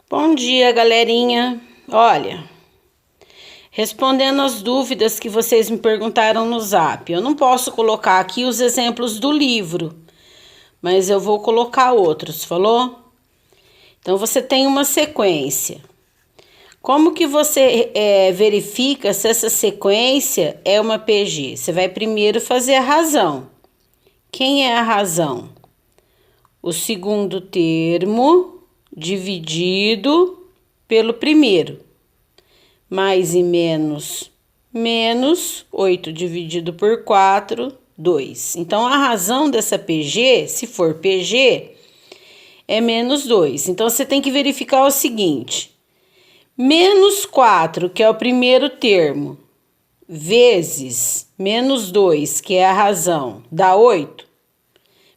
Bom dia, galerinha. Olha, respondendo as dúvidas que vocês me perguntaram no Zap, eu não posso colocar aqui os exemplos do livro, mas eu vou colocar outros, falou? Então, você tem uma sequência. Como que você verifica se essa sequência é uma PG? Você vai primeiro fazer a razão. Quem é a razão? O segundo termo dividido pelo primeiro. Mais e menos, menos 8 dividido por 4, 2. Então, a razão dessa PG, se for PG, é menos 2. Então, você tem que verificar o seguinte. Menos 4, que é o primeiro termo, vezes menos 2, que é a razão, dá 8.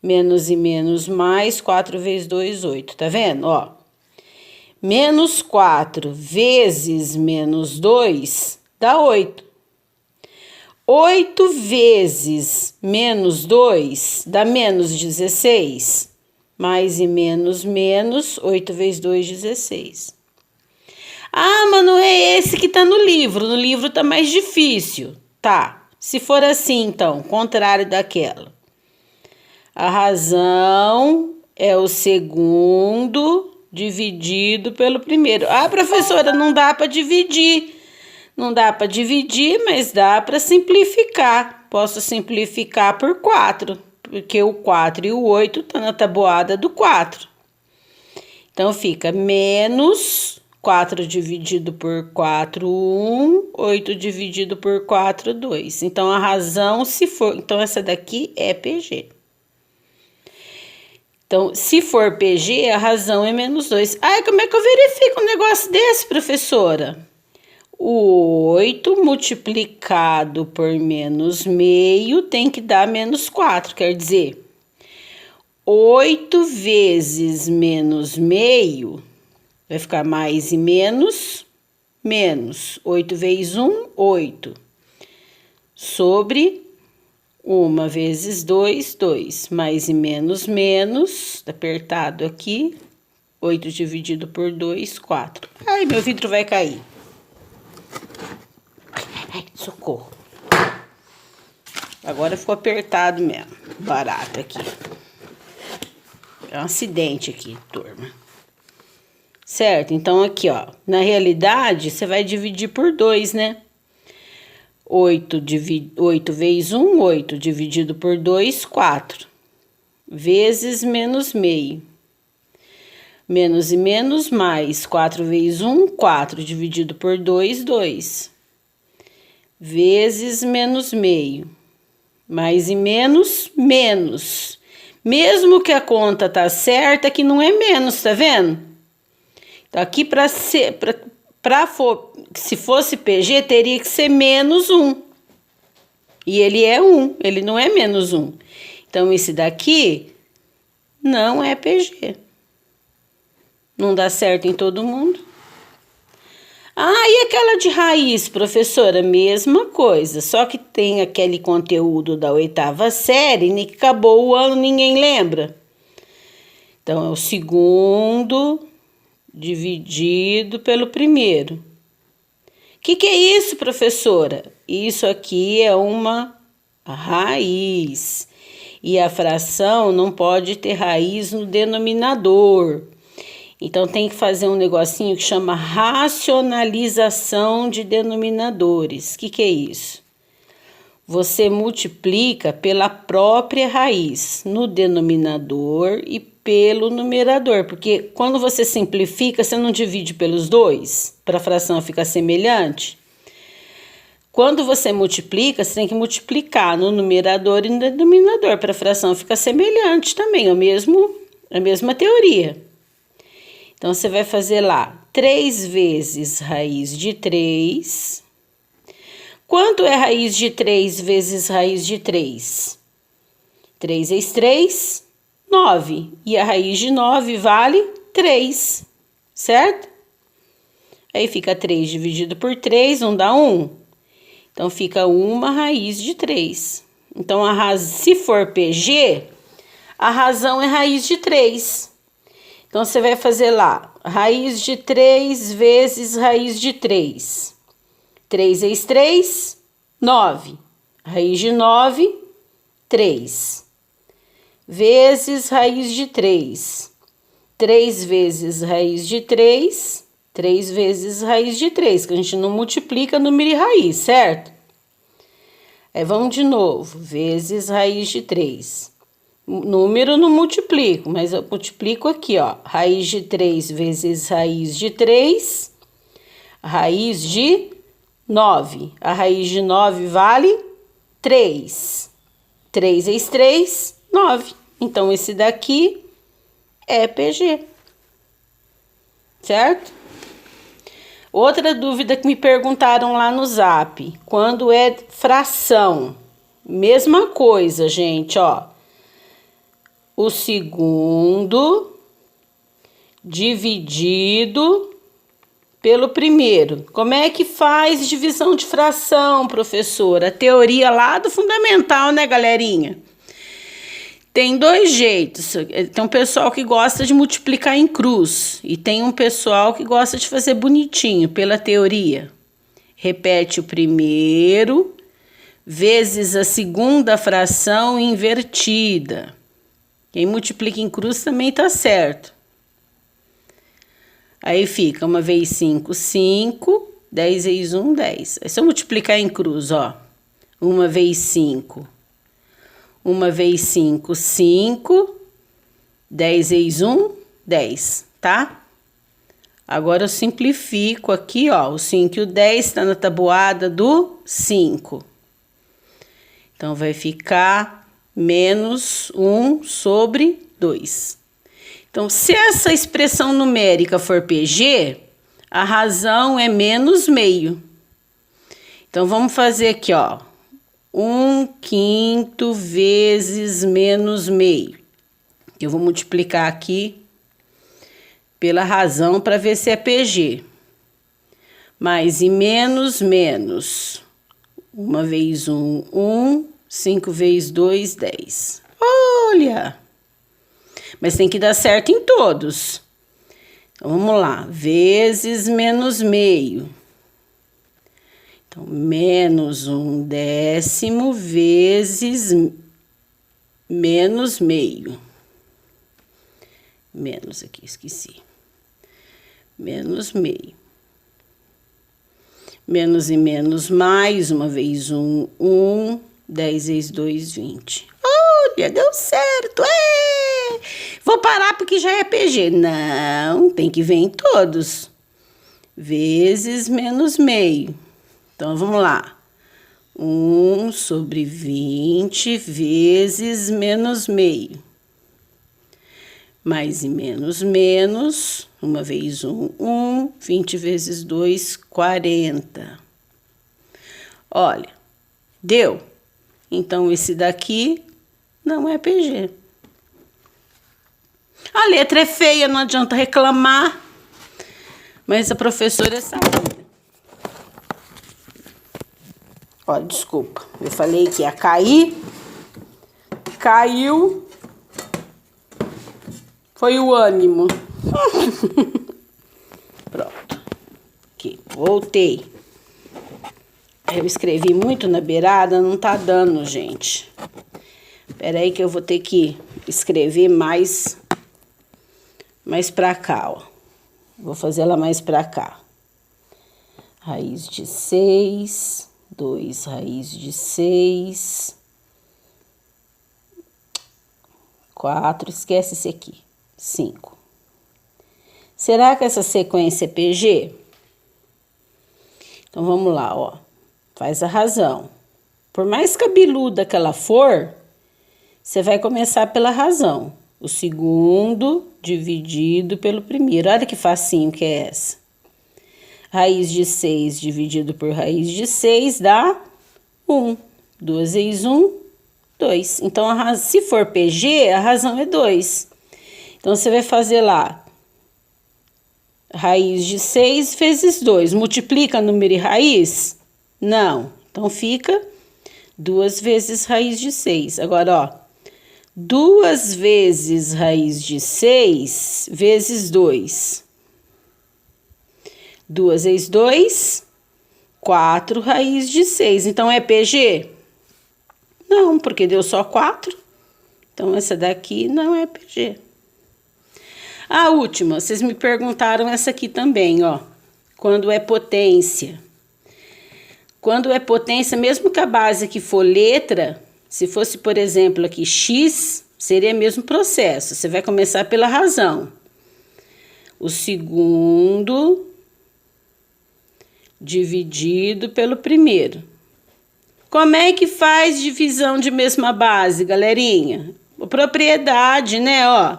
Menos e menos mais, 4 vezes 2, 8. Tá vendo? Ó. Menos 4 vezes menos 2 dá 8. 8 vezes menos 2 dá menos 16. Mais e menos, menos, 8 vezes 2, 16. Ah, mas não é esse que tá no livro. No livro tá mais difícil. Tá. Se for assim, então, contrário daquela. A razão é o segundo dividido pelo primeiro. Ah, professora, não dá para dividir. Não dá para dividir, mas dá para simplificar. Posso simplificar por 4, porque o 4 e o 8 estão na tabuada do 4. Então, fica menos 4 dividido por 4, 1. 8 dividido por 4, 2. Então, a razão, se for... Então, essa daqui é PG. Então, se for PG, a razão é menos 2. Ai, como é que eu verifico um negócio desse, professora? O 8 multiplicado por menos meio tem que dar menos 4. Quer dizer, 8 vezes menos meio vai ficar mais e menos, menos. 8 vezes 1, 8. Sobre 1 vezes 2, 2. Mais e menos, menos. Apertado aqui. 8 dividido por 2, 4. Ai, meu vidro vai cair. Ai, socorro. Agora ficou apertado mesmo. Barato aqui. É um acidente aqui, turma. Certo? Então, aqui, ó. Na realidade, você vai dividir por 2, né? 8 vezes 1, 8. Dividido por 2, 4. Vezes menos meio. Menos e menos mais. 4 vezes 1, 4. Dividido por 2, 2. Vezes menos meio. Mais e menos, menos. Mesmo que a conta tá certa, que não é menos, tá vendo? Então, aqui se fosse PG, teria que ser menos 1. E ele é 1, ele não é menos 1. Então, esse daqui não é PG. Não dá certo em todo mundo. Ah, e aquela de raiz, professora? Mesma coisa, só que tem aquele conteúdo da 8ª série, nem que acabou o ano, ninguém lembra. Então, é o segundo dividido pelo primeiro. Que é isso, professora? Isso aqui é uma raiz. E a fração não pode ter raiz no denominador. Então, tem que fazer um negocinho que chama racionalização de denominadores. Que é isso? Você multiplica pela própria raiz no denominador e pelo numerador. Porque quando você simplifica, você não divide pelos dois, para a fração ficar semelhante. Quando você multiplica, você tem que multiplicar no numerador e no denominador, para a fração ficar semelhante também, a mesma teoria. Então, você vai fazer lá 3 vezes raiz de 3. Quanto é raiz de 3 vezes raiz de 3? 3 vezes 3, 9. E a raiz de 9 vale 3, certo? Aí fica 3 dividido por 3, 1 dá 1. Então, fica uma raiz de 3. Então, se for PG, a razão é raiz de 3. Então, você vai fazer lá, raiz de 3 vezes raiz de 3. 3 vezes 3, 9. Raiz de 9, 3. Vezes raiz de 3. 3 vezes raiz de 3, 3 vezes raiz de 3, que a gente não multiplica número e raiz, certo? Aí, vamos de novo, vezes raiz de 3. Número não multiplico, mas eu multiplico aqui, ó. Raiz de 3 vezes raiz de 3, raiz de 9. A raiz de 9 vale 3. 3 vezes 3, 9. Então, esse daqui é PG. Certo? Outra dúvida que me perguntaram lá no Zap. Quando é fração? Mesma coisa, gente, ó. O segundo dividido pelo primeiro. Como é que faz divisão de fração, professora? A teoria lá do fundamental, né, galerinha? Tem 2 jeitos. Tem um pessoal que gosta de multiplicar em cruz e tem um pessoal que gosta de fazer bonitinho pela teoria. Repete o primeiro vezes a segunda fração invertida. Quem multiplica em cruz também tá certo. Aí fica 1 vezes 5, 5. 10 vezes 1, 10. É só multiplicar em cruz, ó. 1 vezes 5. 1 vezes 5, 5. 10 vezes 1, 10, tá? Agora eu simplifico aqui, ó. O 5 e o 10 tá na tabuada do 5. Então, vai ficar menos 1 sobre 2. Então, se essa expressão numérica for PG, a razão é menos meio. Então, vamos fazer aqui, ó. 1/5 vezes menos meio. Eu vou multiplicar aqui pela razão para ver se é PG. Mais e menos, menos. 1 vezes 1, 1. 5 vezes 2, 10. Olha! Mas tem que dar certo em todos. Então, vamos lá. Vezes menos meio. Então, menos 1/10 vezes menos meio. Menos aqui, esqueci. Menos meio. Menos e menos mais. 1 vezes 1, 1. 10 vezes 2, 20. Olha, deu certo! Vou parar porque já é PG. Não, tem que ver em todos. Vezes menos meio. Então, vamos lá. 1 sobre 20 vezes menos meio. Mais e menos, menos. 1 vezes 1, 1. 20 vezes 2, 40. Olha, deu. Então, esse daqui não é PG. A letra é feia, não adianta reclamar. Mas a professora é sabida. Ó, desculpa. Eu falei que ia cair. Caiu. Foi o ânimo. Pronto. Aqui, voltei. Eu escrevi muito na beirada, não tá dando, gente. Espera aí que eu vou ter que escrever mais pra cá, ó. Vou fazer ela mais pra cá. Raiz de 6, 2 raiz de 6, 4, esquece esse aqui, 5. Será que essa sequência é PG? Então, vamos lá, ó. Faz a razão. Por mais cabeluda que ela for, você vai começar pela razão. O segundo dividido pelo primeiro. Olha que facinho que é essa. Raiz de 6 dividido por raiz de 6 dá 1. 2 vezes 1, 2. Então, se for PG, a razão é 2. Então, você vai fazer lá. Raiz de 6 vezes 2. Multiplica número e raiz? Não. Então, fica 2 vezes raiz de 6. Agora, ó. 2 vezes raiz de 6 vezes 2. 2 vezes 2, 4 raiz de 6. Então, é PG? Não, porque deu só 4. Então, essa daqui não é PG. A última, vocês me perguntaram essa aqui também, ó. Quando é potência. Quando é potência, mesmo que a base aqui for letra, se fosse, por exemplo, aqui x, seria o mesmo processo. Você vai começar pela razão. O segundo dividido pelo primeiro. Como é que faz divisão de mesma base, galerinha? Propriedade, né, ó.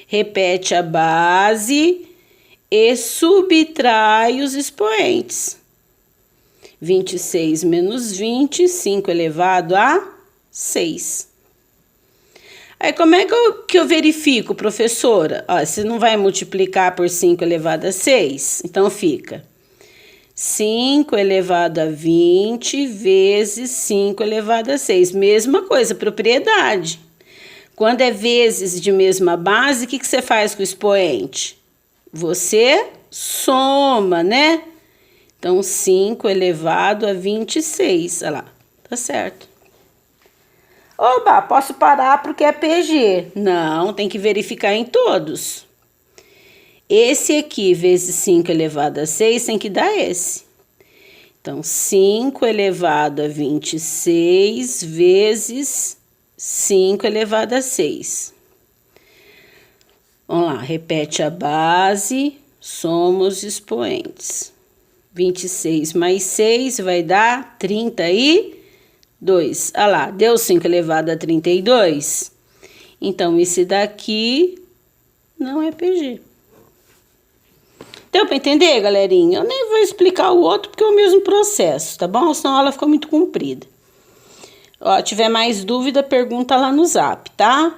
Repete a base e subtrai os expoentes. 26 menos 20, 5 elevado a 6. Aí, como é que eu verifico, professora? Ó, você não vai multiplicar por 5 elevado a 6? Então, fica 5 elevado a 20 vezes 5 elevado a 6. Mesma coisa, propriedade. Quando é vezes de mesma base, o que você faz com o expoente? Você soma, né? Então, 5 elevado a 26. Olha lá, tá certo. Oba, posso parar porque é PG. Não, tem que verificar em todos. Esse aqui, vezes 5 elevado a 6, tem que dar esse. Então, 5 elevado a 26 vezes 5 elevado a 6. Vamos lá, repete a base, soma os expoentes. 26 mais 6 vai dar 32. Olha lá, deu 5 elevado a 32. Então, esse daqui não é PG. Deu para entender, galerinha? Eu nem vou explicar o outro porque é o mesmo processo, tá bom? Senão ela ficou muito comprida. Ó, tiver mais dúvida, pergunta lá no Zap, tá?